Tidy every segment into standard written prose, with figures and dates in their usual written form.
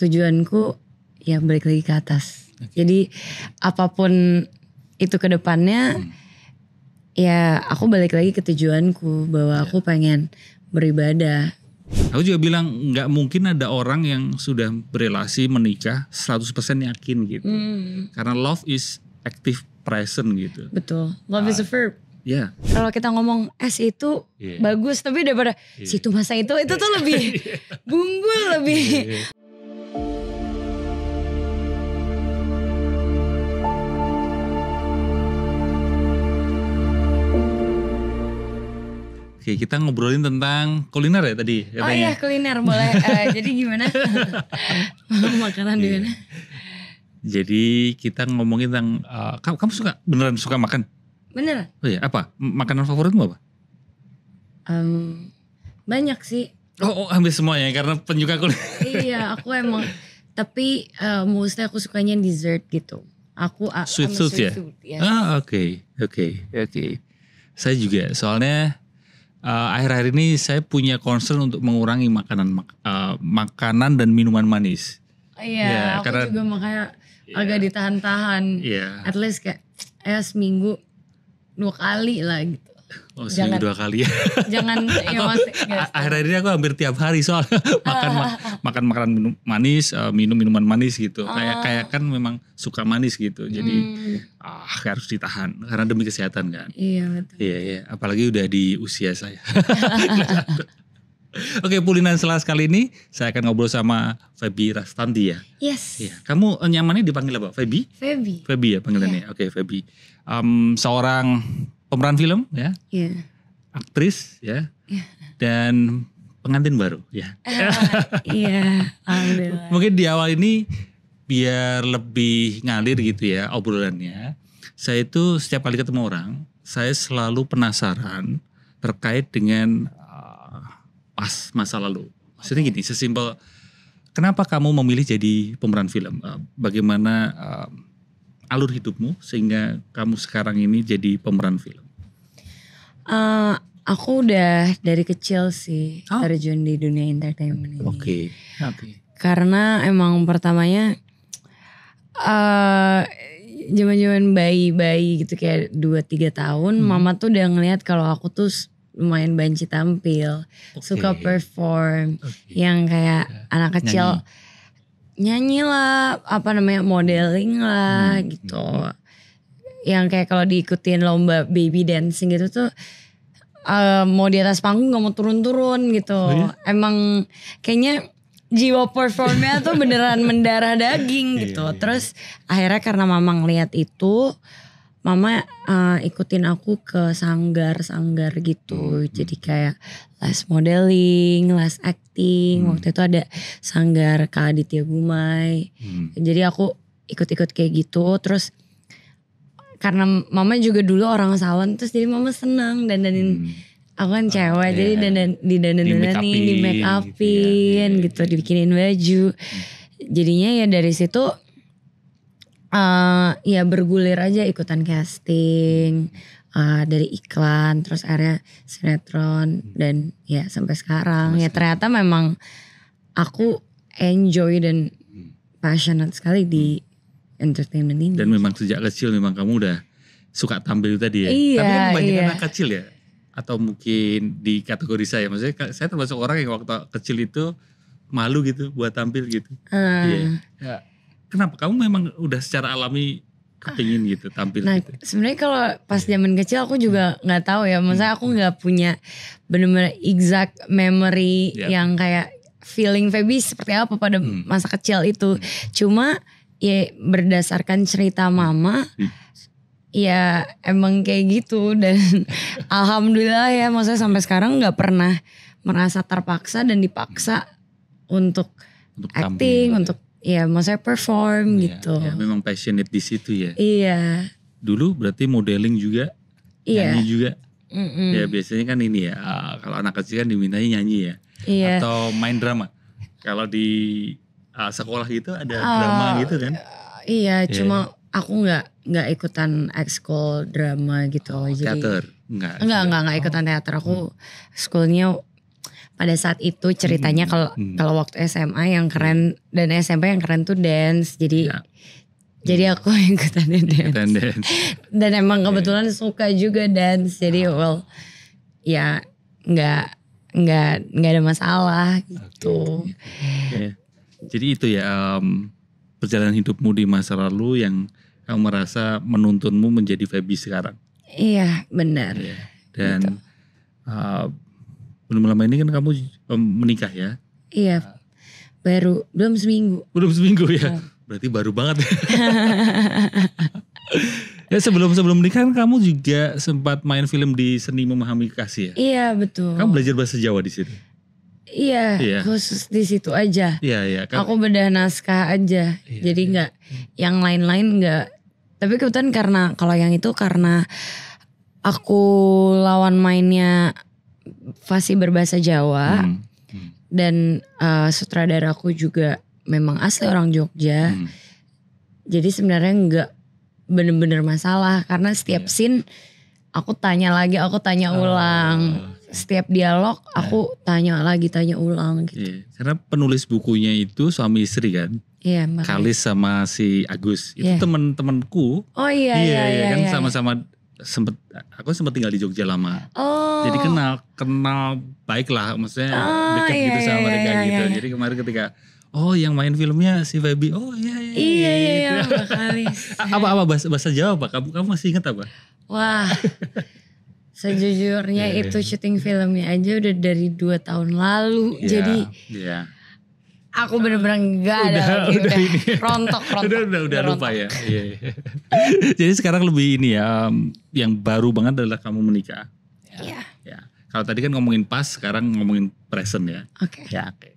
tujuanku ya balik lagi ke atas. Jadi apapun itu ke depannya, ya aku balik lagi ke tujuanku bahwa aku pengen beribadah. Aku juga bilang nggak mungkin ada orang yang sudah berelasi menikah 100% yakin gitu. Karena love is active present gitu. Betul, love is a verb. Ya. Kalau kita ngomong es itu bagus, tapi daripada situ masa itu tuh lebih bumbu lebih. Oke, kita ngobrolin tentang kuliner ya tadi. Oh iya, kuliner boleh. Jadi gimana? Makanan di mana? Jadi kita ngomongin tentang kamu beneran suka makan? Bener. Oh iya, apa? Makanan favoritmu apa? Banyak sih. Oh, hampir semuanya karena penyuka kuliner. Iya, aku emang. Tapi mostly aku sukanya dessert gitu. Aku sweet tooth ya? Yes. Oke. Saya juga, soalnya akhir-akhir ini saya punya concern untuk mengurangi makanan dan minuman manis. Iya, aku karena, juga makanya agak ditahan-tahan. At least kayak seminggu 2 kali lah gitu. Oh, seminggu 2 kali ya. Jangan akhir-akhir ini aku hampir tiap hari soalnya makan makanan manis, minum minuman manis gitu. Kayak kan memang suka manis gitu. Jadi harus ditahan karena demi kesehatan kan. Iya betul. Iya, apalagi udah di usia saya. Oke, Pulinan Selas kali ini saya akan ngobrol sama Feby Rastanti ya. Yes. Iya. Kamu nyamannya dipanggil apa? Feby? Feby ya panggilannya. Oke, Feby. Seorang pemeran film ya. Iya. Aktris ya. Dan pengantin baru ya. Iya, alhamdulillah. Mungkin di awal ini biar lebih ngalir gitu ya obrolannya. Saya itu setiap kali ketemu orang, saya selalu penasaran terkait dengan pas masa lalu. Maksudnya gini, sesimpel kenapa kamu memilih jadi pemeran film? Bagaimana alur hidupmu sehingga kamu sekarang ini jadi pemeran film? Aku udah dari kecil sih terjun di dunia entertainment ini. Oke. Karena emang pertamanya zaman-zaman bayi-bayi gitu kayak 2-3 tahun, mama tuh udah ngeliat kalau aku tuh lumayan banci tampil, suka perform, yang kayak anak kecil nyanyi lah, modeling lah gitu. Yang kayak kalau diikutin lomba baby dancing gitu tuh mau di atas panggung gak mau turun-turun gitu. Emang kayaknya jiwa performnya tuh beneran mendarah daging gitu. Terus akhirnya karena mama ngeliat itu, mama ikutin aku ke sanggar-sanggar gitu. Jadi kayak les modeling, les acting. Waktu itu ada sanggar Kak Aditya Gumai. Jadi aku ikut-ikut kayak gitu. Terus karena mama juga dulu orang Salon, terus jadi mama senang dandanin. Aku kan cewek, jadi didandanin, di make upin gitu, dibikinin baju. Jadinya ya dari situ ya bergulir aja ikutan casting, dari iklan, terus akhirnya sinetron, dan ya sampai sekarang. Ya ternyata memang aku enjoy dan passionate sekali di entertainment ini. Dan memang sejak kecil memang kamu udah suka tampil tadi ya. Iya, tapi kan banyak anak kecil ya. Atau mungkin di kategori saya. Maksudnya saya termasuk orang yang waktu kecil itu malu gitu buat tampil gitu. Ya. Kenapa? Kamu memang udah secara alami kepingin gitu tampil gitu? Sebenarnya kalau pas zaman kecil aku juga gak tahu ya. Maksudnya aku gak punya bener-bener exact memory yang kayak feeling Feby seperti apa pada masa kecil itu. Cuma ya berdasarkan cerita mama, ya emang kayak gitu. Dan alhamdulillah ya, maksudnya sampai sekarang gak pernah merasa terpaksa dan dipaksa untuk acting, untuk ya maksudnya perform gitu. Ya, memang passionate di situ ya. Iya. Dulu berarti modeling juga, nyanyi juga. Ya biasanya kan ini ya, kalau anak kecil kan dimintanya nyanyi ya. Iya. Atau main drama. Kalau di sekolah gitu ada drama gitu kan? Iya, cuma aku nggak ikutan ekskul drama gitu. Jadi teater? Enggak ikutan teater. Aku schoolnya pada saat itu ceritanya kalau waktu SMA yang keren dan SMP yang keren tuh dance. Jadi aku ikutan dance. Dan emang kebetulan suka juga dance. Jadi ya nggak ada masalah gitu. Jadi itu ya perjalanan hidupmu di masa lalu yang kamu merasa menuntunmu menjadi Feby sekarang. Iya benar. Dan gitu. Belum lama ini kan kamu menikah ya? Iya, belum seminggu. Belum seminggu ya? Berarti baru banget. Ya sebelum menikah kan kamu juga sempat main film di Seni Memahami Kasih ya? Iya betul. Kamu belajar bahasa Jawa di situ? Iya, khusus di situ aja. Iya. Aku bedah naskah aja, jadi nggak yang lain-lain nggak. Tapi kebetulan kalau yang itu karena aku lawan mainnya fasih berbahasa Jawa dan sutradaraku juga memang asli orang Jogja. Jadi sebenarnya nggak bener-bener masalah karena setiap scene aku tanya ulang. Setiap dialog aku tanya ulang gitu. Iya, karena penulis bukunya itu suami istri kan? Iya, makanya. Kalis sama si Agus. Itu teman-temanku. Oh iya kan sama-sama aku sempat tinggal di Jogja lama. Oh. Jadi kenal baik lah, maksudnya dekat gitu sama mereka gitu. Jadi kemarin ketika yang main filmnya si Feby. Oh iya. Mbak Kalis. Apa bahasa Jawa Pak? Kamu masih ingat apa? Wah. Sejujurnya itu syuting filmnya aja udah dari 2 tahun lalu. Jadi aku bener-bener gak ada lagi. Rontok. Udah lupa ya. Jadi sekarang lebih ini ya, yang baru banget adalah kamu menikah. Iya. Ya. Kalau tadi kan ngomongin past, sekarang ngomongin present ya. Oke. Oke.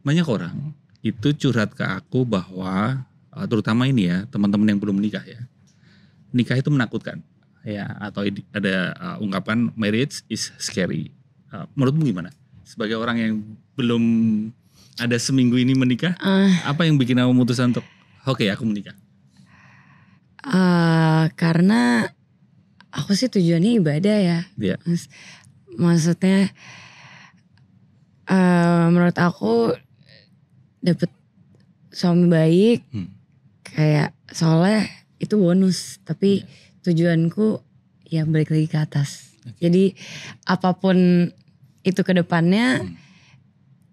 Banyak orang itu curhat ke aku bahwa terutama ini ya, teman-teman yang belum menikah ya. Nikah itu menakutkan. Ya, atau ada ungkapan marriage is scary. Menurutmu gimana? Sebagai orang yang belum ada seminggu ini menikah, apa yang bikin kamu memutuskan untuk aku menikah? Karena aku sih tujuannya ibadah ya. Maksudnya menurut aku dapet suami baik kayak soleh itu bonus, tapi tujuanku ya balik lagi ke atas. Jadi apapun itu ke depannya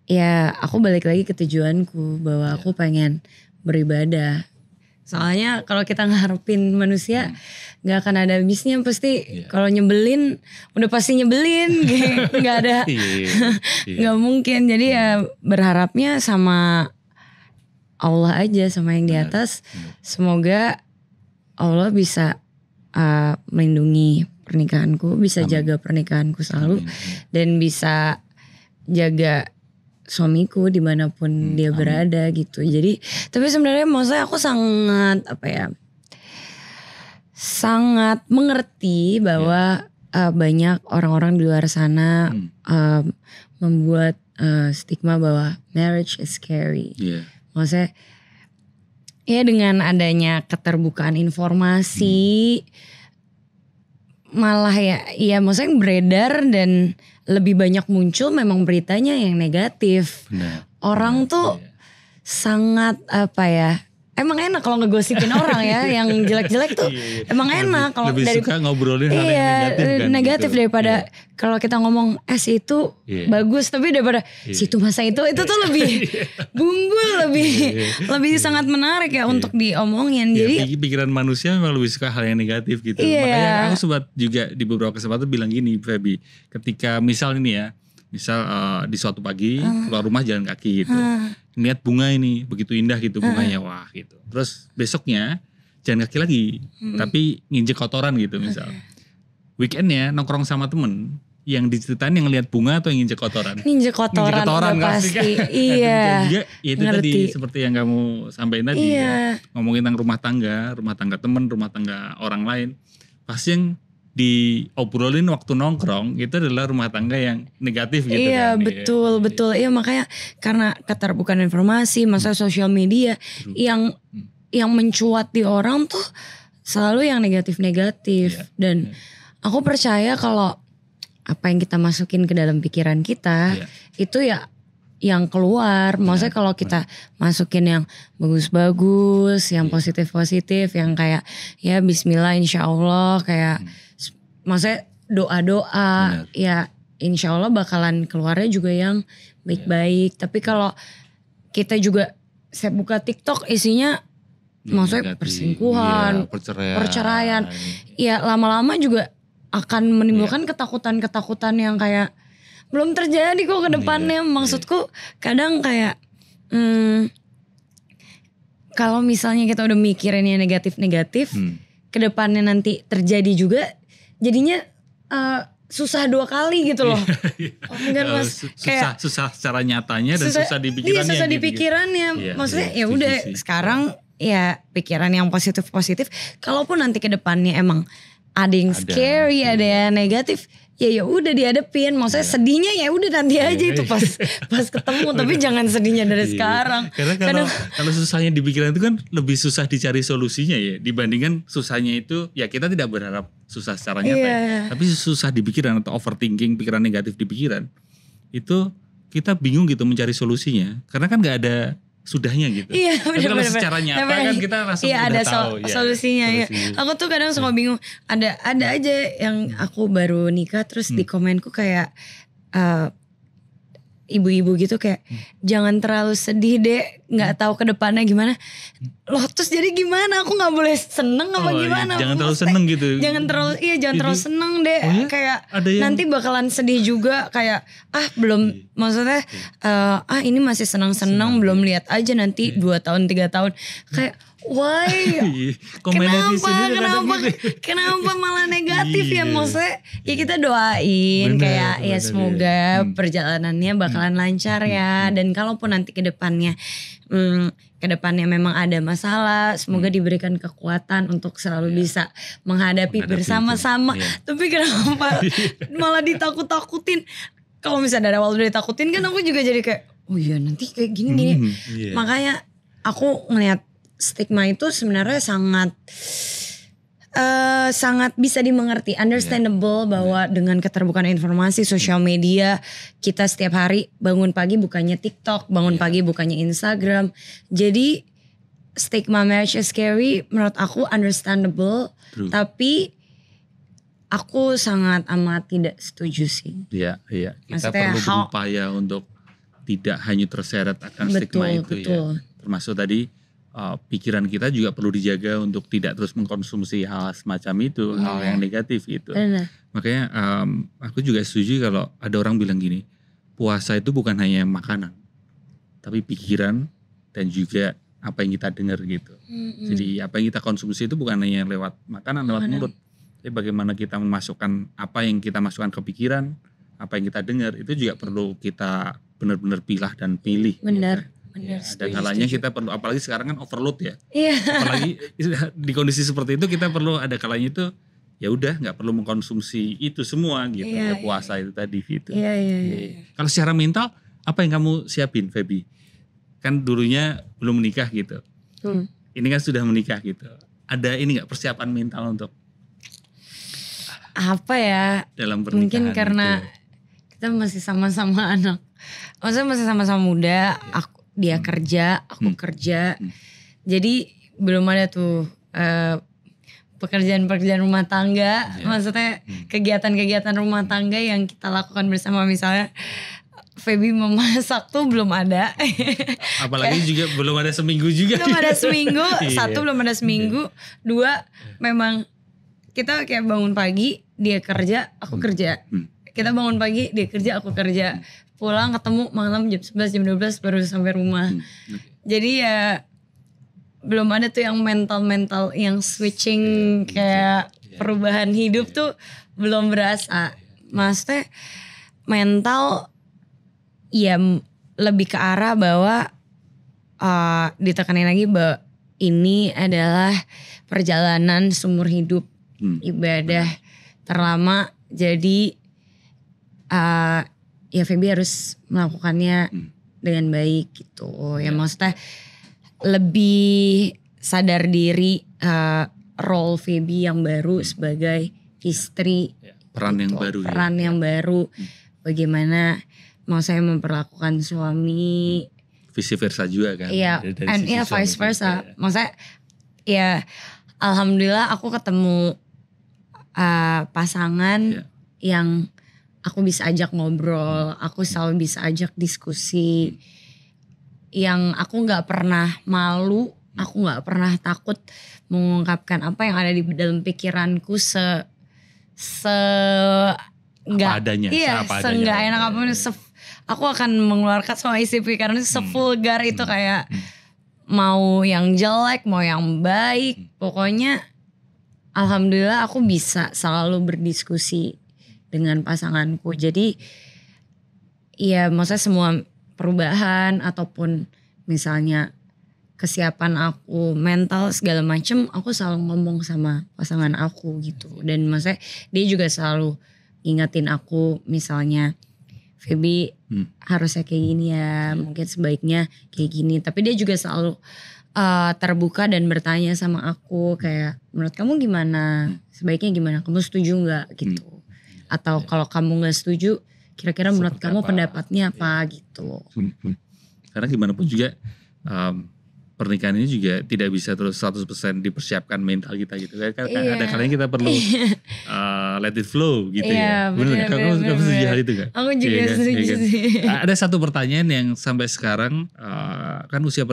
ya aku balik lagi ke tujuanku bahwa aku pengen beribadah. Soalnya kalau kita ngarepin manusia gak akan ada habisnya, pasti kalau nyebelin udah pasti nyebelin, gak ada, gak mungkin. Jadi ya berharapnya sama Allah aja, sama yang di atas. Semoga Allah bisa melindungi pernikahanku, bisa jaga pernikahanku selalu, dan bisa jaga suamiku dimanapun dia berada gitu. Jadi tapi sebenarnya maksudnya aku sangat mengerti bahwa banyak orang-orang di luar sana membuat stigma bahwa marriage is scary. Maksudnya ya dengan adanya keterbukaan informasi malah ya maksudnya beredar dan lebih banyak muncul memang beritanya yang negatif. Orang tuh sangat emang enak kalau ngegosipin orang ya yang jelek-jelek tuh. Emang enak kalau lebih suka ngobrolin hal yang negatif gitu. Daripada kalau kita ngomong si itu bagus, tapi daripada si itu masa itu tuh lebih bumbu, lebih sangat menarik ya untuk diomongin. Jadi pikiran manusia memang lebih suka hal yang negatif gitu. Makanya aku sempat juga di beberapa kesempatan bilang gini, Feby, ketika misal di suatu pagi keluar rumah jalan kaki gitu, lihat bunga ini begitu indah gitu bunganya, wah gitu. Terus besoknya jalan kaki lagi, tapi nginjek kotoran gitu misal. Weekendnya nongkrong sama temen, yang diceritain yang lihat bunga atau yang nginjek kotoran? Nginjek kotoran pasti. Iya. Juga itu tadi seperti yang kamu sampaikan tadi ya, ngomongin tentang rumah tangga temen, rumah tangga orang lain. Pasti yang diobrolin waktu nongkrong itu adalah rumah tangga yang negatif gitu. Iya, betul. Iya, makanya karena keterbukaan informasi, masa sosial media yang mencuat di orang tuh selalu yang negatif-negatif. Dan aku percaya kalau apa yang kita masukin ke dalam pikiran kita itu ya yang keluar. Maksudnya kalau kita masukin yang bagus-bagus, yang positif-positif, yang kayak ya bismillah insya Allah kayak maksudnya doa-doa ya insya Allah bakalan keluarnya juga yang baik-baik. Tapi kalau kita juga saya buka TikTok isinya maksudnya perselingkuhan, perceraian. Ya lama-lama juga akan menimbulkan ketakutan-ketakutan yang kayak belum terjadi kok ke depannya. Maksudku kadang kayak kalau misalnya kita udah mikirin yang negatif-negatif, ke depannya nanti terjadi juga jadinya susah 2 kali gitu loh. Susah secara nyatanya dan susah di pikirannya. Iya, susah di pikirannya. Maksudnya ya udah sekarang ya pikiran yang positif-positif. Kalaupun nanti ke depannya emang ada yang scary, ada yang negatif, ya udah dihadepin. Maksudnya sedihnya ya udah nanti aja itu pas ketemu, tapi jangan sedihnya dari sekarang. Karena kalau susahnya di pikiran itu kan lebih susah dicari solusinya ya, dibandingkan susahnya itu ya kita tidak berharap susah secara nyata, tapi susah di pikiran atau overthinking, pikiran negatif di pikiran itu kita bingung gitu mencari solusinya karena kan nggak ada sudahnya gitu. Iya, tapi kalau secara nyata kan kita langsung udah tahu solusinya. Ya. Aku tuh kadang suka bingung. Ada aja yang aku baru nikah terus di komenku kayak ibu-ibu gitu kayak jangan terlalu sedih deh, nggak tahu ke depannya gimana. Loh terus jadi gimana? Aku nggak boleh seneng apa gimana? Jangan terlalu seneng gitu. Jangan terlalu seneng deh. Kayak nanti bakalan sedih juga kayak belum maksudnya ini masih senang-senang belum lihat aja nanti 2 tahun 3 tahun kayak why? Kenapa malah negatif ya? Maksudnya ya kita doain kayak ya semoga perjalanannya bakalan lancar ya. Dan kalaupun nanti ke depannya memang ada masalah, semoga diberikan kekuatan untuk selalu bisa menghadapi bersama-sama. Tapi kenapa malah ditakut-takutin? Kalau misalnya dari awal udah ditakutin kan aku juga jadi kayak oh iya nanti kayak gini. Makanya aku ngeliat stigma itu sebenarnya sangat bisa dimengerti, understandable bahwa dengan keterbukaan informasi sosial media kita setiap hari bangun pagi bukannya TikTok, bangun pagi bukannya Instagram. Jadi stigma marriage is scary menurut aku understandable. True. Tapi aku sangat amat tidak setuju sih. Iya. Kita perlu berupaya untuk tidak hanya terseret akan stigma itu ya. Termasuk tadi pikiran kita juga perlu dijaga untuk tidak terus mengkonsumsi hal semacam itu, hal yang negatif itu. Makanya aku juga setuju kalau ada orang bilang gini, puasa itu bukan hanya makanan, tapi pikiran dan juga apa yang kita dengar gitu. Jadi apa yang kita konsumsi itu bukan hanya lewat makanan, lewat mulut, tapi bagaimana kita memasukkan apa yang kita masukkan ke pikiran, apa yang kita dengar itu juga perlu kita benar-benar pilah dan pilih. Benar. Dan kalanya kita perlu, apalagi sekarang kan overload ya. Apalagi di kondisi seperti itu kita perlu ada kalanya itu ya udah nggak perlu mengkonsumsi itu semua gitu. Puasa itu tadi gitu. Kalau secara mental apa yang kamu siapin, Feby? Kan dulunya belum menikah gitu. Ini kan sudah menikah gitu. Ada ini nggak persiapan mental untuk apa ya? Dalam pernikahan mungkin karena kita masih sama-sama anak. Maksudnya masih sama-sama muda. Dia kerja, aku kerja. Jadi belum ada tuh pekerjaan-pekerjaan rumah tangga. Maksudnya kegiatan-kegiatan rumah tangga yang kita lakukan bersama. Misalnya Feby memasak tuh belum ada. Apalagi juga belum ada seminggu juga. Belum ada seminggu. Satu belum ada seminggu. Dua memang kita kayak bangun pagi, dia kerja, aku kerja. Kita bangun pagi, dia kerja, aku kerja. Pulang ketemu malam jam 11, jam 12 baru sampai rumah. Jadi ya belum ada tuh yang mental yang switching kayak perubahan hidup tuh belum berasa. Maksudnya mental ya lebih ke arah bahwa ditekanin lagi bahwa ini adalah perjalanan seumur hidup, ibadah terlama. Jadi ya Feby harus melakukannya dengan baik gitu. Ya maksudnya lebih sadar diri role Feby yang baru sebagai istri Peran gitu. yang baru. Peran yang baru. Bagaimana mau saya memperlakukan suami. Vice versa juga kan. Iya, and yeah, vice versa. Maksudnya ya alhamdulillah aku ketemu pasangan yang aku bisa ajak ngobrol, aku selalu bisa ajak diskusi, yang aku nggak pernah malu, aku nggak pernah takut mengungkapkan apa yang ada di dalam pikiranku nggak adanya, nggak enak apapun. Aku akan mengeluarkan semua isi pikiran itu sevulgar itu kayak mau yang jelek, mau yang baik, pokoknya alhamdulillah aku bisa selalu berdiskusi dengan pasanganku. Jadi ya maksudnya semua perubahan ataupun misalnya kesiapan aku mental segala macem, aku selalu ngomong sama pasangan aku gitu. Dan maksudnya dia juga selalu ingetin aku misalnya, Feby harusnya kayak gini ya, mungkin sebaiknya kayak gini. Tapi dia juga selalu terbuka dan bertanya sama aku kayak, menurut kamu gimana? Sebaiknya gimana? Kamu setuju nggak gitu? Atau kalau kamu nggak setuju, kira-kira menurut kamu pendapatnya apa gitu? Karena gimana pun juga pernikahan ini juga tidak bisa terus 100% dipersiapkan mental kita gitu kan. Ada kalanya kita perlu let it flow gitu ya. Benar kamu setuju hal itu gak? Aku juga setuju sih. Ada satu pertanyaan yang sampai sekarang kan usia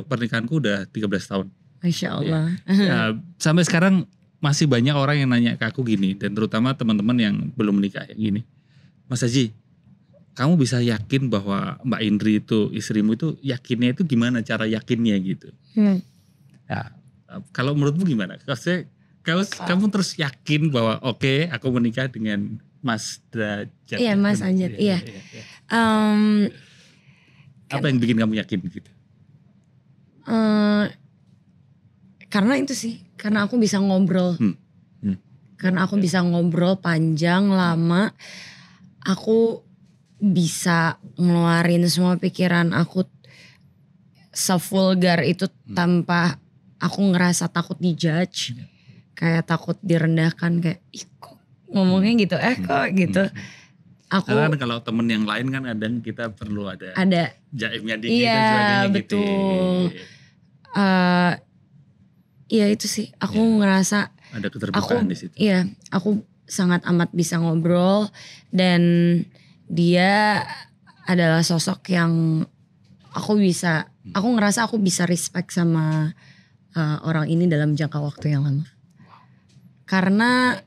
pernikahanku udah 13 tahun. Masya Allah. Sampai sekarang masih banyak orang yang nanya ke aku gini, dan terutama teman-teman yang belum menikah yang gini. Mas Haji, kamu bisa yakin bahwa Mbak Indri itu istrimu itu yakinnya itu gimana cara yakinnya gitu? Nah, kalau menurutmu gimana? Kamu terus yakin bahwa oke, aku menikah dengan Mas Derajat? Iya, Mas Derajat. Iya. Apa yang bikin kamu yakin gitu? Karena itu sih, karena aku bisa ngobrol. Karena aku bisa ngobrol panjang, lama. Aku bisa ngeluarin semua pikiran aku sevulgar itu tanpa aku ngerasa takut dijudge. Kayak takut direndahkan, kayak ih kok ngomongnya gitu, kok gitu. Karena kalau temen yang lain kan kadang kita perlu ada jaimnya dikit dan sebagainya gitu. Betul. Iya itu sih, aku ngerasa ada keterbukaan di situ. Iya, aku sangat amat bisa ngobrol dan dia adalah sosok yang aku ngerasa aku bisa respect sama orang ini dalam jangka waktu yang lama. Karena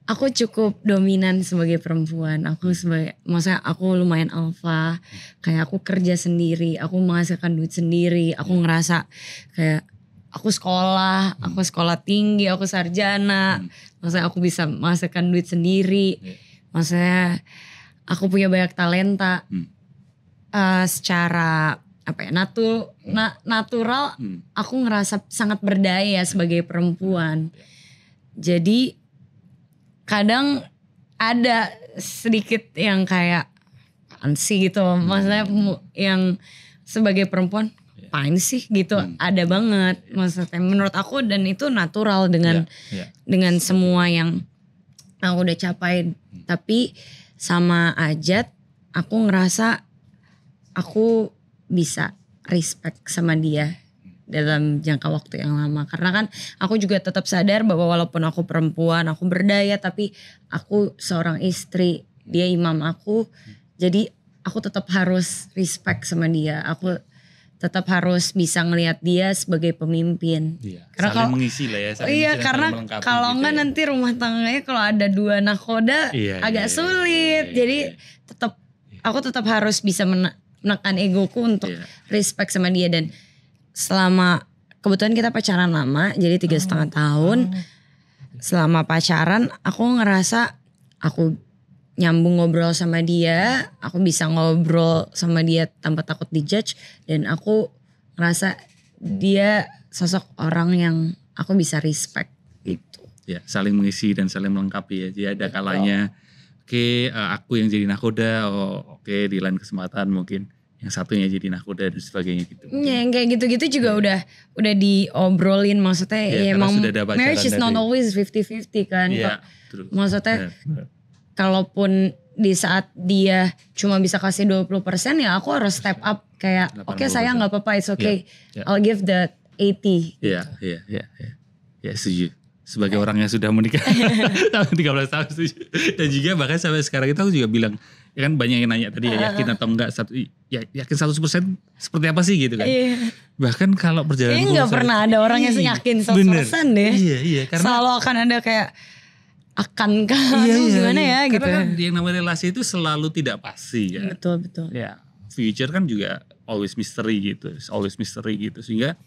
aku cukup dominan sebagai perempuan. Maksudnya aku lumayan alpha. Kayak aku kerja sendiri, aku menghasilkan duit sendiri. Aku ngerasa kayak aku sekolah tinggi, aku sarjana. Maksudnya aku bisa menghasilkan duit sendiri. Maksudnya aku punya banyak talenta. Secara natural aku ngerasa sangat berdaya sebagai perempuan. Jadi kadang ada sedikit yang kayak ansi gitu. Maksudnya yang sebagai perempuan apain sih gitu, ada banget maksudnya menurut aku, dan itu natural dengan semua yang aku udah capai. Tapi sama Ajat aku ngerasa aku bisa respect sama dia dalam jangka waktu yang lama, karena kan aku juga tetap sadar bahwa walaupun aku perempuan, aku berdaya, tapi aku seorang istri, dia imam aku, jadi aku tetap harus respect sama dia. Aku tetap harus bisa ngelihat dia sebagai pemimpin. Karena saling mengisi lah ya. Karena kalau enggak nanti rumah tangganya kalau ada dua nakoda agak sulit. Jadi aku tetap harus bisa menekan egoku untuk respect sama dia. Dan selama kebetulan kita pacaran lama, jadi 3,5 tahun. Selama pacaran aku ngerasa aku nyambung ngobrol sama dia, aku bisa ngobrol sama dia tanpa takut dijudge, dan aku ngerasa dia sosok orang yang aku bisa respect gitu. Ya, saling mengisi dan saling melengkapi ya. Jadi ada kalanya aku yang jadi nakoda, di lain kesempatan mungkin yang satunya jadi nakoda dan sebagainya gitu. Ya, yang kayak gitu-gitu juga udah diobrolin, maksudnya ya emang marriage is not always 50-50 kan. Maksudnya kalaupun di saat dia cuma bisa kasih 20% ya aku harus step up kayak oke saya nggak apa-apa, it's okay, I'll give the 80. Iya. Ya setuju. Sebagai orang yang sudah menikah 13 tahun setuju. Dan juga bahkan sampai sekarang itu aku juga bilang, ya kan banyak yang nanya tadi ya yakin atau enggak, yakin 100% seperti apa sih gitu kan. Bahkan kalau perjalanan kayaknya gak pernah ada orang yang yakin 100% deh. Iya karena selalu akan ada kayak akankah gimana ya gitu. Karena kan yang namanya relasi itu selalu tidak pasti kan. Betul. Ya future kan juga always mystery gitu. Sehingga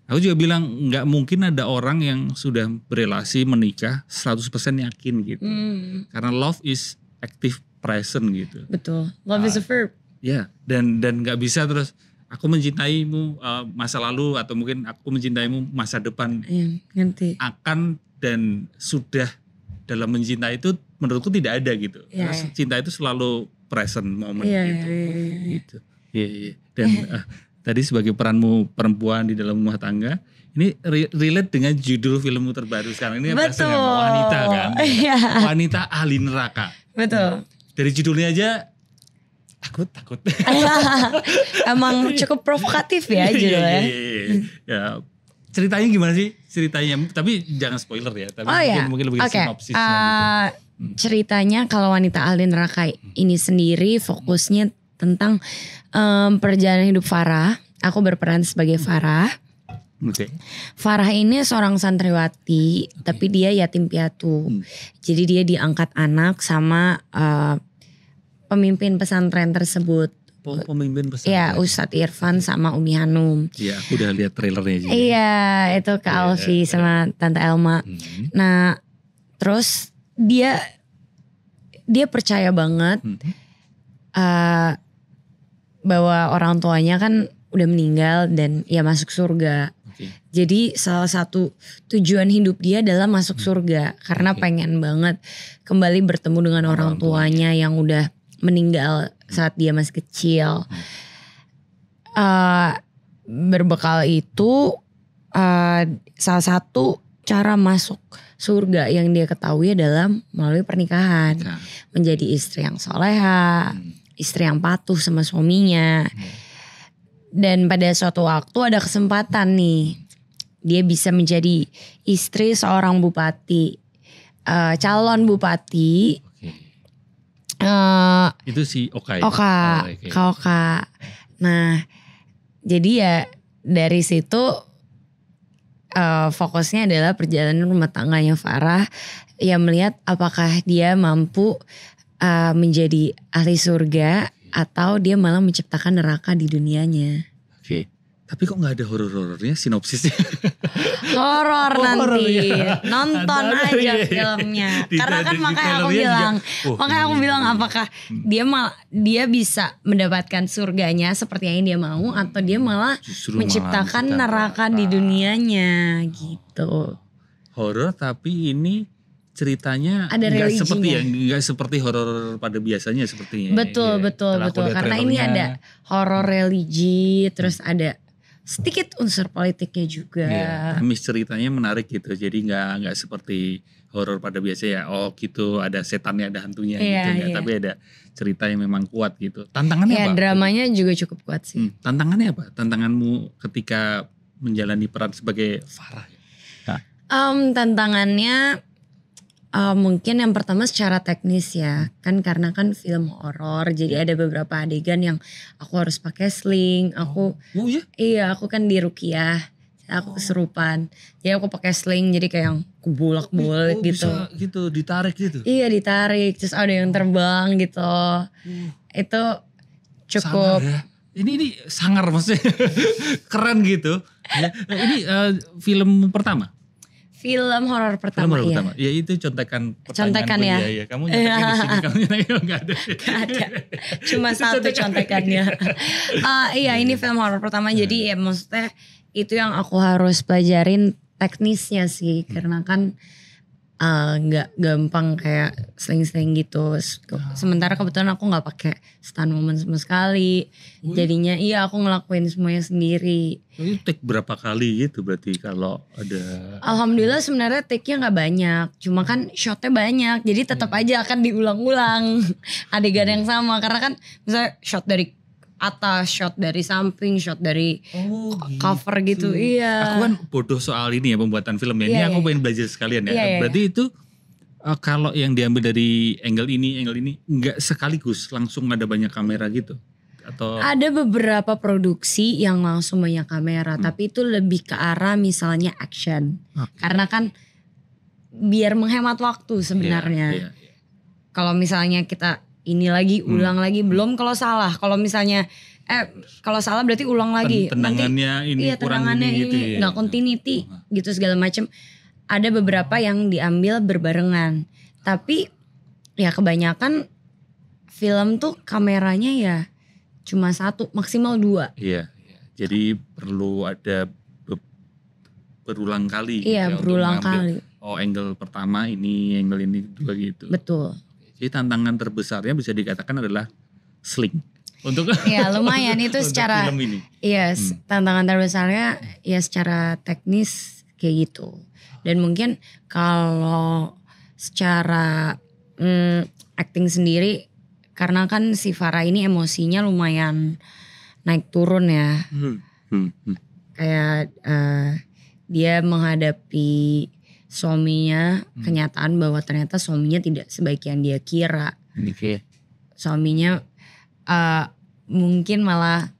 aku juga bilang gak mungkin ada orang yang sudah berelasi menikah 100% yakin gitu. Karena love is active present gitu. Betul. Love is a verb. Ya, dan gak bisa terus aku mencintaimu masa lalu atau mungkin aku mencintaimu masa depan. Iya, ngerti. Akan dan sudah dalam mencintai itu menurutku tidak ada gitu. Iya, Karena cinta itu selalu present moment gitu. Iya. Dan tadi sebagai peranmu perempuan di dalam rumah tangga, ini relate dengan judul filmmu terbaru sekarang ini apa dengan wanita kan? Wanita ahli neraka. Betul. Dari judulnya aja takut. Emang cukup provokatif ya judulnya. Ya, ceritanya gimana sih? Tapi jangan spoiler ya. Tapi mungkin lebih sinopsisnya gitu. Ceritanya kalau wanita ahli neraka ini sendiri fokusnya tentang perjalanan hidup Farah. Aku berperan sebagai Farah. Farah ini seorang santriwati, tapi dia yatim piatu. Jadi dia diangkat anak sama pemimpin pesantren tersebut. Pemimpin pesantren. Iya, Ustadz Irfan sama Umi Hanum. Iya, aku udah lihat trailernya juga. Iya, itu Kak Alfi sama Tante Elma. Nah, terus dia percaya banget bahwa orang tuanya kan udah meninggal dan ya masuk surga. Jadi salah satu tujuan hidup dia adalah masuk surga karena pengen banget kembali bertemu dengan orang tuanya yang udah meninggal saat dia masih kecil. Berbekal itu salah satu cara masuk surga yang dia ketahui adalah melalui pernikahan, menjadi istri yang soleha, istri yang patuh sama suaminya. Dan pada suatu waktu ada kesempatan nih, dia bisa menjadi istri seorang bupati, calon bupati. Itu si Oka. Oka. Nah, jadi ya dari situ fokusnya adalah perjalanan rumah tangganya Farah, yang melihat apakah dia mampu menjadi ahli surga atau dia malah menciptakan neraka di dunianya. Oke. Tapi kok gak ada horor-horornya sinopsisnya? Horor nanti. Nonton aja filmnya. Karena kan makanya aku bilang apakah dia bisa mendapatkan surganya seperti yang dia mau atau dia malah menciptakan neraka di dunianya gitu. Horor tapi ini ceritanya nggak seperti horor pada biasanya sepertinya. Betul. Karena ini ada horor religi, terus ada sedikit unsur politiknya juga. Tapi ceritanya menarik gitu. Jadi nggak seperti horor pada biasanya. Oh gitu, ada setannya, ada hantunya gitu. Tapi ada cerita yang memang kuat gitu. Tantangannya apa? Dramanya juga cukup kuat sih. Tantangannya apa? Tantanganmu ketika menjalani peran sebagai Farah? Tantangannya mungkin yang pertama secara teknis ya, kan karena kan film horor, jadi ada beberapa adegan yang aku harus pakai sling. Iya, aku kan di Rukiah, aku kesurupan, jadi aku pakai sling, jadi kayak yang kubulak-bulik gitu. Bisa gitu, ditarik gitu? Iya, ditarik, terus ada yang terbang gitu. Itu cukup. Sangar ya? Ini sangar maksudnya, keren gitu. Ini film pertama? Film horor pertama. Ya itu contekan ya. Iya. Kamu nyetekin di sini, kamu nyetekin enggak ada. Gak ada. Cuma satu contekannya. Iya, ini film horor pertama. Jadi ya maksudnya itu yang aku harus pelajarin teknisnya sih. Karena kan nggak gampang kayak sling-sling gitu. Sementara kebetulan aku nggak pakai stand moment sama sekali. Jadinya iya aku ngelakuin semuanya sendiri. Itu take berapa kali gitu berarti kalau ada? Alhamdulillah sebenarnya take-nya nggak banyak. Cuma kan shotnya banyak. Jadi tetap aja akan diulang-ulang adegan yang sama. Karena kan misalnya shot dari atas, shot dari samping, shot dari cover gitu. Iya. Aku kan bodoh soal ini ya pembuatan film ya. Ini Iya, aku iya. pengen belajar sekalian ya. Iya, iya. Berarti itu kalau yang diambil dari angle ini nggak sekaligus langsung ada banyak kamera gitu atau? Ada beberapa produksi yang langsung banyak kamera, tapi itu lebih ke arah misalnya action. Karena kan biar menghemat waktu sebenarnya. Iya. Kalau misalnya kita ini lagi ulang lagi, belum kalau salah. Kalau misalnya kalau salah berarti ulang lagi. Tendangannya ini iya, kurang tendangannya ini gitu ya. nggak continuity gitu segala macam. Ada beberapa yang diambil berbarengan. Tapi ya kebanyakan film tuh kameranya ya cuma 1 maksimal 2. Iya. Jadi perlu ada berulang kali. Iya, gitu ya, berulang untuk mengambil, kali. angle pertama ini, angle ini dua gitu. Betul. Jadi tantangan terbesarnya bisa dikatakan adalah sling. Untuk ya lumayan itu untuk secara film ini. Iya, tantangan terbesarnya ya secara teknis kayak gitu. Dan mungkin kalau secara acting sendiri, karena kan si Farah ini emosinya lumayan naik turun ya. Kayak dia menghadapi suaminya, kenyataan bahwa ternyata suaminya tidak sebaik yang dia kira. Suaminya mungkin malah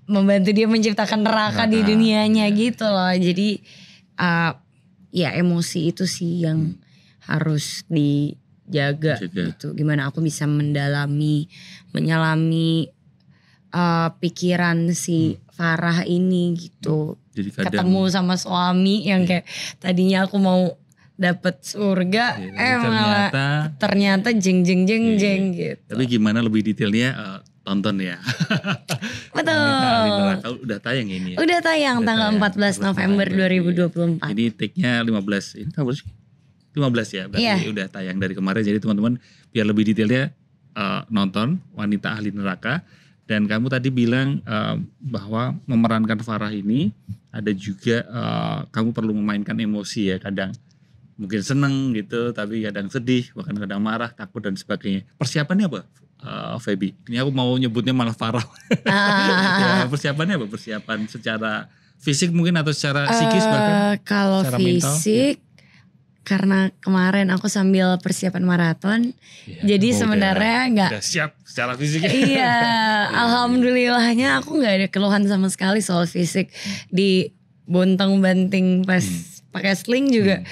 membantu dia menciptakan neraka di dunianya gitu loh. Jadi ya emosi itu sih yang harus dijaga gitu. Gimana aku bisa menyelami pikiran si Farah ini gitu. Jadi kadang, ketemu sama suami yang kayak tadinya aku mau dapet surga, malah ternyata jeng gitu. Tapi gimana lebih detailnya tonton ya. Betul. Udah tayang ini ya. Udah tayang tanggal 14 November 2024. Ini take-nya 15. Ini tahun 15 ya. Berarti udah tayang dari kemarin. Jadi teman-teman biar lebih detailnya nonton Wanita Ahli Neraka. Dan kamu tadi bilang bahwa memerankan Farah ini ada juga kamu perlu memainkan emosi ya, kadang mungkin seneng gitu, tapi kadang sedih, bahkan kadang marah, takut dan sebagainya. Persiapannya apa, Feby? Ini aku mau nyebutnya malah Farah. Ya, persiapannya apa? Persiapan secara fisik mungkin atau secara psikis bahkan? Kalau fisik, karena kemarin aku sambil persiapan maraton, jadi sebenarnya nggak siap secara fisiknya. Iya, alhamdulillahnya aku nggak ada keluhan sama sekali soal fisik. Di bontang-banting pas pakai sling juga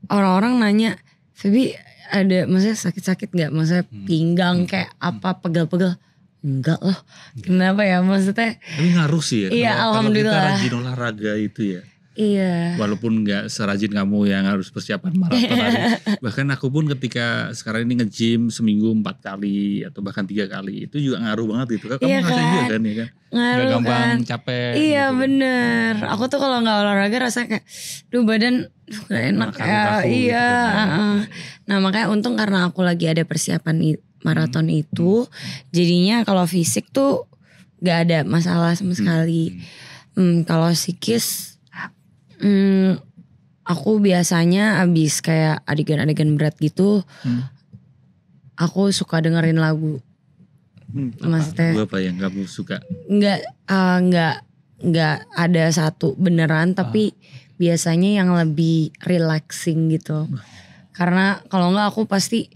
orang-orang nanya, Feby ada maksudnya sakit-sakit nggak? Maksudnya pinggang kayak apa pegel-pegel? Enggak loh. Kenapa ya maksudnya? Tapi ngaruh sih ya. Iya, alhamdulillah. Kalau kita rajin olahraga itu ya. Iya. Walaupun gak serajin kamu yang harus persiapan maraton hari. Bahkan aku pun ketika sekarang ini nge-gym seminggu 4 kali atau bahkan 3 kali. Itu juga ngaruh banget gitu. Kamu ngerasain juga kan ya kan? Ngaruh gak gampang kan. capek. Iya gitu. Bener. Nah. Aku tuh kalau gak olahraga rasanya kayak badan gak enak ya. Iya. Gitu. Nah makanya untung karena aku lagi ada persiapan maraton itu. Jadinya kalau fisik tuh gak ada masalah sama sekali. Kalau psikis aku biasanya abis kayak adegan-adegan berat gitu, aku suka dengerin lagu. Maksudnya apa yang kamu suka? Enggak ada satu beneran, tapi biasanya yang lebih relaxing gitu. Karena kalau enggak aku pasti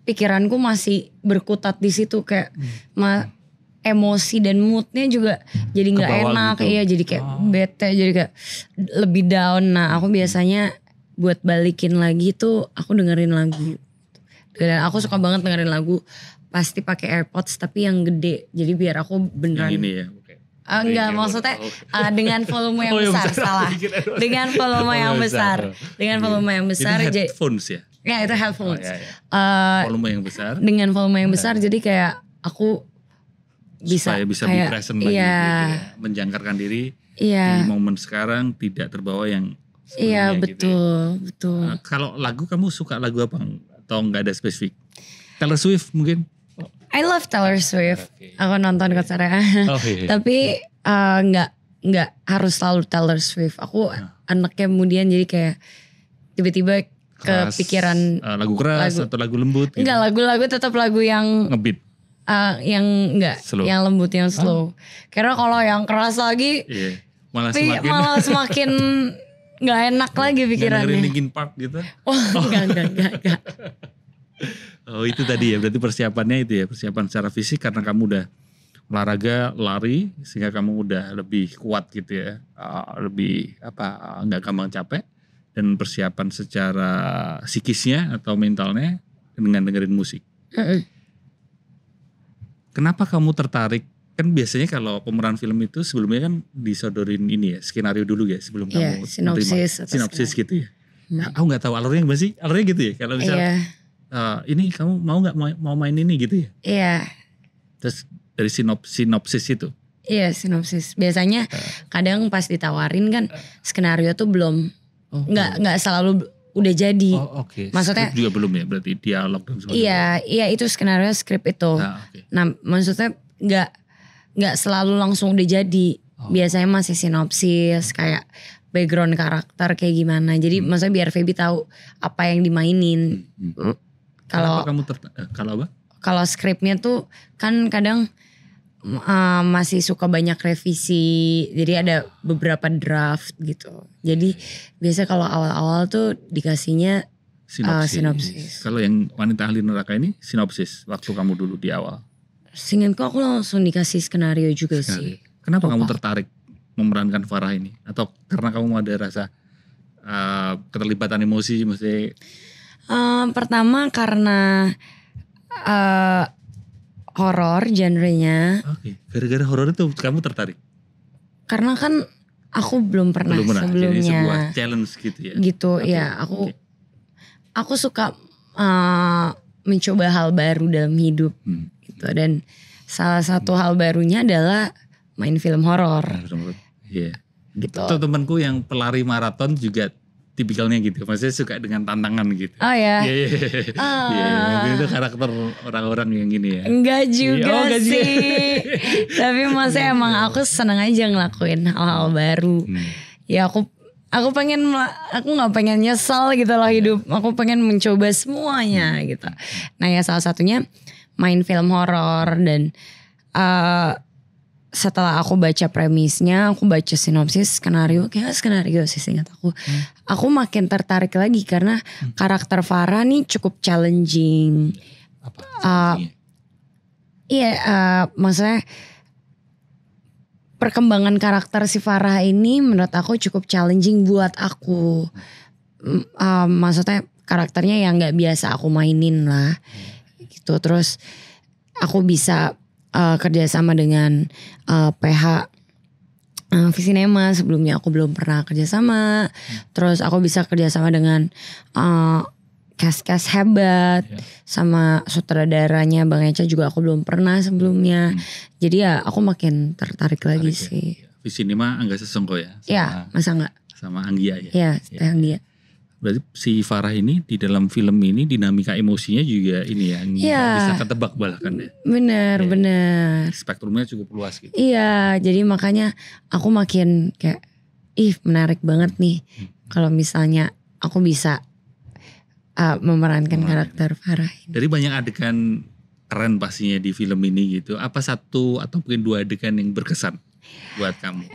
pikiranku masih berkutat di situ kayak emosi dan moodnya juga jadi nggak enak gitu. Iya jadi kayak bete, jadi kayak lebih down. Nah aku biasanya buat balikin lagi tuh aku dengerin lagu. Dan aku suka banget dengerin lagu, pasti pakai AirPods tapi yang gede, jadi biar aku beneran yang ini ya. Enggak maksudnya dengan volume yang besar. Salah dengan volume yang besar, dengan volume yang besar. Itu headphones ya? Ya itu headphones. Volume yang besar. Dengan volume yang besar jadi kayak aku supaya bisa be present lagi gitu ya. Menjangkarkan diri di momen sekarang, tidak terbawa yang Iya sebelumnya gitu ya. betul. Kalau lagu kamu suka lagu apa atau nggak ada spesifik? Taylor Swift mungkin? I love Taylor Swift. Oke. Aku nonton konsernya. Oh, iya. Tapi nggak harus selalu Taylor Swift. Aku anaknya kemudian jadi kayak tiba-tiba kepikiran lagu keras atau lagu lembut? Gitu? Enggak, lagu-lagu tetap lagu yang ngebeat. yang enggak, slow. Yang lembut, yang slow. Karena kalau yang keras lagi, Iya. Malah semakin nggak enak lagi pikirannya. Dengerin Linkin Park gitu? Oh, enggak. Oh itu tadi ya, berarti persiapannya itu ya, persiapan secara fisik karena kamu udah olahraga, lari, sehingga kamu udah lebih kuat gitu ya, lebih nggak gampang capek, dan persiapan secara psikisnya atau mentalnya dengan dengerin musik. Kenapa kamu tertarik? Kan biasanya kalau pemeran film itu sebelumnya kan disodorin ini ya, skenario dulu ya sebelum kamu sinopsis gitu ya. Aku nggak tahu alurnya gimana sih? Alurnya gitu ya. Kalau misalnya ini kamu mau nggak mau main ini gitu ya? Iya. Terus dari sinopsis itu? Iya sinopsis. Biasanya kadang pas ditawarin kan skenario tuh belum nggak selalu udah jadi. Oh oke. Maksudnya skrip juga belum ya, berarti dialog dan sebagainya. Iya itu skenario skrip itu. Nah maksudnya nggak selalu langsung udah jadi. Biasanya masih sinopsis kayak background karakter kayak gimana. Jadi maksudnya biar Feby tahu apa yang dimainin. Kalau apa? Kalau skripnya tuh kan kadang masih suka banyak revisi. Jadi ada beberapa draft gitu. Jadi biasa kalau awal-awal tuh dikasihnya sinopsis. Kalau yang Wanita Ahli Neraka ini sinopsis waktu kamu dulu di awal. Seingatku aku langsung dikasih skenario juga sih. Kenapa kamu tertarik memerankan Farah ini? Atau karena kamu ada rasa keterlibatan emosi maksudnya? Pertama karena horor genrenya. Oke. Gara-gara horor itu kamu tertarik? Karena kan aku belum pernah sebelumnya. Jadi sebuah challenge gitu ya? Gitu ya. Aku suka mencoba hal baru dalam hidup. Gitu. Dan salah satu hal barunya adalah main film horor. Iya. Gitu. Tuh temanku yang pelari maraton juga tipikalnya gitu. Maksudnya suka dengan tantangan gitu. Oh ya. Iya. Mungkin itu karakter orang-orang yang gini ya. Enggak juga sih. Tapi maksudnya emang aku seneng aja ngelakuin hal-hal baru. Ya aku nggak pengen nyesal gitu loh hidup. Aku pengen mencoba semuanya gitu. Nah ya salah satunya main film horor dan setelah aku baca premisnya, aku baca sinopsis, skenario sih ingat aku. Aku makin tertarik lagi karena karakter Farah nih cukup challenging. Maksudnya perkembangan karakter si Farah ini menurut aku cukup challenging buat aku. Maksudnya karakternya yang nggak biasa aku mainin lah. Gitu. Terus aku bisa kerjasama dengan PH Visinema, sebelumnya aku belum pernah kerjasama. Terus aku bisa kerjasama dengan cast hebat, sama sutradaranya Bang Eca juga aku belum pernah sebelumnya. Jadi ya aku makin tertarik lagi sih. Visinema Angga Sasongko ya? Iya, masa enggak? Sama Anggia ya? Iya, Anggia. Berarti si Farah ini di dalam film ini dinamika emosinya juga ini ya, bisa ketebak bahkan ya. Bener. Spektrumnya cukup luas gitu. Iya, jadi makanya aku makin kayak, menarik banget nih. Kalau misalnya aku bisa memerankan karakter Farah ini. Dari banyak adegan keren pastinya di film ini gitu. Apa satu atau mungkin dua adegan yang berkesan buat kamu?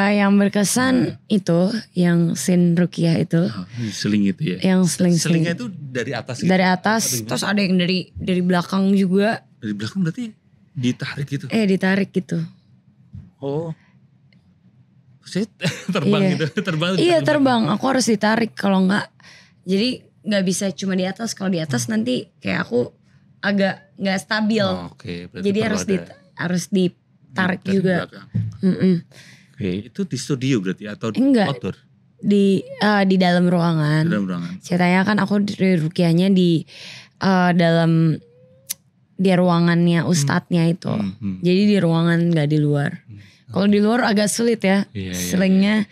Yang berkesan itu, yang scene Rukiah itu. Seling itu ya? Yang seling. Selingnya itu dari atas gitu? Dari atas, terus ada yang dari belakang juga. Dari belakang berarti ditarik gitu? Ditarik gitu. Oh. Saya terbang gitu? Terbang. Aku harus ditarik, kalau enggak. Jadi gak bisa cuma di atas. Kalau di atas nanti kayak aku agak gak stabil. Jadi harus ditarik juga. Oke, itu di studio berarti atau outdoor? Di dalam ruangan. Ceritanya kan aku dari Rukiahnya di dalam di ruangannya ustadznya itu. Jadi di ruangan, nggak di luar. Kalau di luar agak sulit ya. Selingnya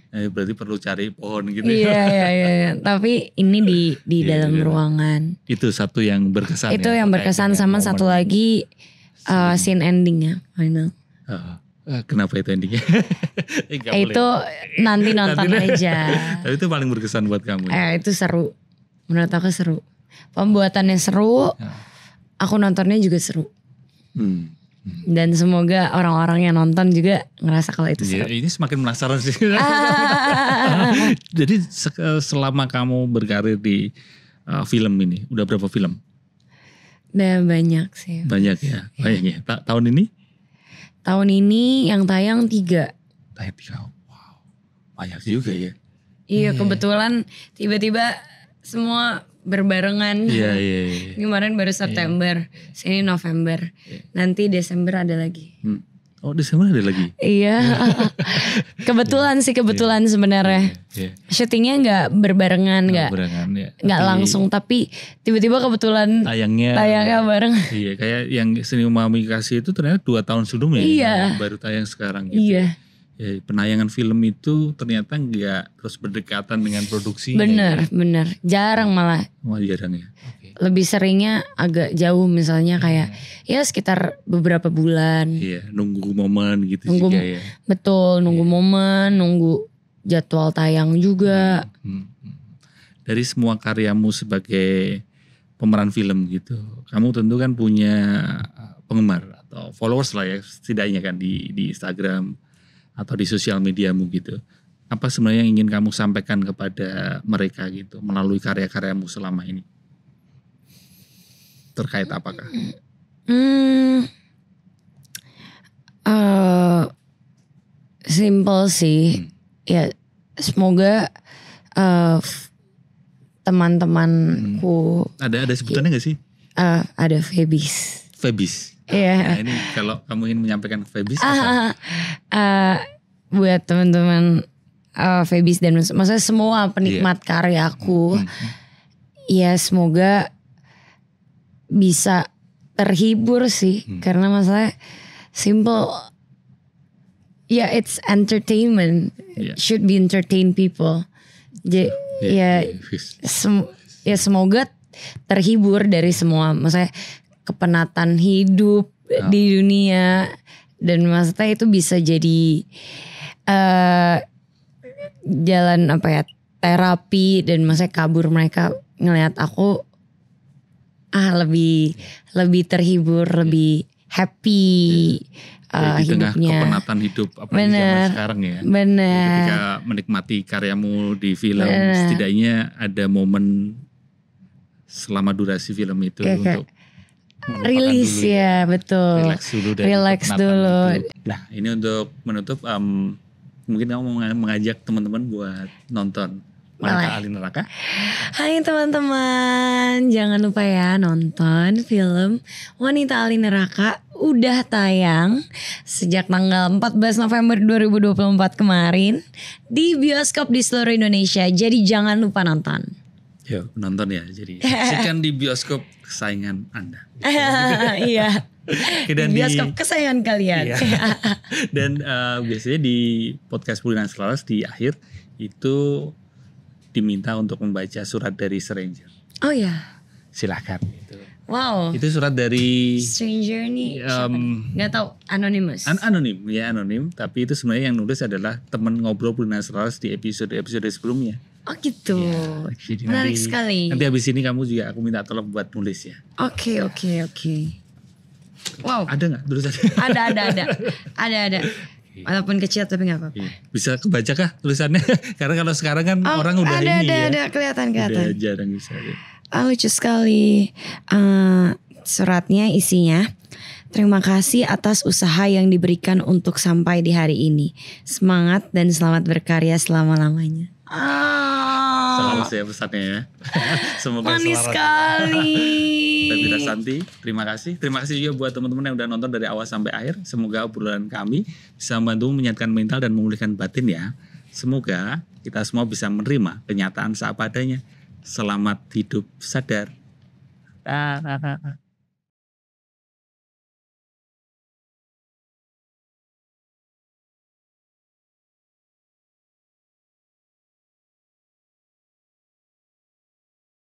Berarti perlu cari pohon gitu. Iya. Tapi ini di dalam ruangan. Itu satu yang berkesan. Itu yang berkesan sama satu lagi scene endingnya final. Kenapa itu endingnya? Itu nanti nonton aja. Tapi itu paling berkesan buat kamu. Itu seru. Menurut aku seru. Pembuatannya seru. Aku nontonnya juga seru. Dan semoga orang-orang yang nonton juga ngerasa kalau itu seru. Ini semakin penasaran sih. Jadi selama kamu berkarir di film ini, udah berapa film? Udah banyak sih. Banyak ya. Tahun ini? Tahun ini yang tayang 3. Tayang 3. Wow. Banyak juga ya. Iya, kebetulan tiba-tiba semua berbarengan. Iya. Kemarin baru September, sini November. Nanti Desember ada lagi. Oh, Desember ada lagi? Iya. Kebetulan sebenarnya. Syutingnya nggak berbarengan, nggak langsung, tapi tiba-tiba kebetulan tayangnya bareng. Iya, kayak yang Seni Umami Kasih itu ternyata 2 tahun sebelumnya. Iya. Baru tayang sekarang gitu. Iya. Ya, penayangan film itu ternyata nggak terus berdekatan dengan produksinya. Bener. Jarang malah. Jarang ya. Lebih seringnya agak jauh, misalnya kayak ya sekitar beberapa bulan. Iya, nunggu momen gitu juga ya. Betul, nunggu momen, nunggu jadwal tayang juga. Dari semua karyamu sebagai pemeran film gitu, kamu tentu kan punya penggemar atau followers lah ya, setidaknya kan di Instagram atau di sosial mediamu gitu. Apa sebenarnya yang ingin kamu sampaikan kepada mereka gitu melalui karya-karyamu selama ini? Terkait apakah? Simple sih. Ya, semoga teman-temanku. Ada sebutannya gak sih? Ada Febis. Iya. Nah, ini kalau kamu ingin menyampaikan Febis buat teman-teman Febis dan maksudnya semua penikmat karyaku, ya semoga bisa terhibur sih, karena masalah simple, ya it's entertainment, should be entertain people. Semoga terhibur dari semua, maksudnya kepenatan hidup di dunia, dan maksudnya itu bisa jadi jalan terapi, dan maksudnya kabur mereka ngelihat aku lebih terhibur, lebih happy di tengah hidupnya. Kepenatan hidup apalagi zaman sekarang ya. Bener. Ketika menikmati karyamu di film, setidaknya ada momen selama durasi film itu untuk rilis dulu ya, betul. Relax dulu. Nah, ini untuk menutup, mungkin kamu mau mengajak teman-teman buat nonton Wanita Ahli Neraka. Hai teman-teman, jangan lupa ya nonton film Wanita Ahli Neraka. Udah tayang sejak tanggal 14 November 2024 kemarin di bioskop di seluruh Indonesia. Jadi jangan lupa nonton. Yuk nonton ya, jadi saksikan di bioskop kesayangan Anda. Iya. Dan bioskop kesayangan kalian. Iya. Dan biasanya di podcast Bulinan Selaras di akhir itu diminta untuk membaca surat dari stranger. Oh ya. Silahkan. Gitu. Wow. Itu surat dari stranger nih. Nggak tahu, anonymous. Anonim. Tapi itu sebenarnya yang nulis adalah teman ngobrol Bulinan Selaras di episode sebelumnya. Oh gitu. Ya, menarik sekali. Nanti habis ini kamu juga aku minta tolong buat nulis ya. Oke. Wow. Ada nggak tulisannya? Ada. Walaupun kecil tapi nggak apa-apa. Bisa kebaca kah tulisannya? Karena kalau sekarang kan orang udah ada kelihatan. Udah jarang bisa. Lucu sekali. Suratnya isinya, terima kasih atas usaha yang diberikan untuk sampai di hari ini. Semangat dan selamat berkarya selama-lamanya. Selalu saya pesannya ya. Semoga manis sekali. Pevita Santi, terima kasih. Terima kasih juga buat teman-teman yang udah nonton dari awal sampai akhir. Semoga obrolan kami bisa membantu menyehatkan mental dan memulihkan batin ya. Semoga kita semua bisa menerima kenyataan seapa adanya. Selamat hidup sadar.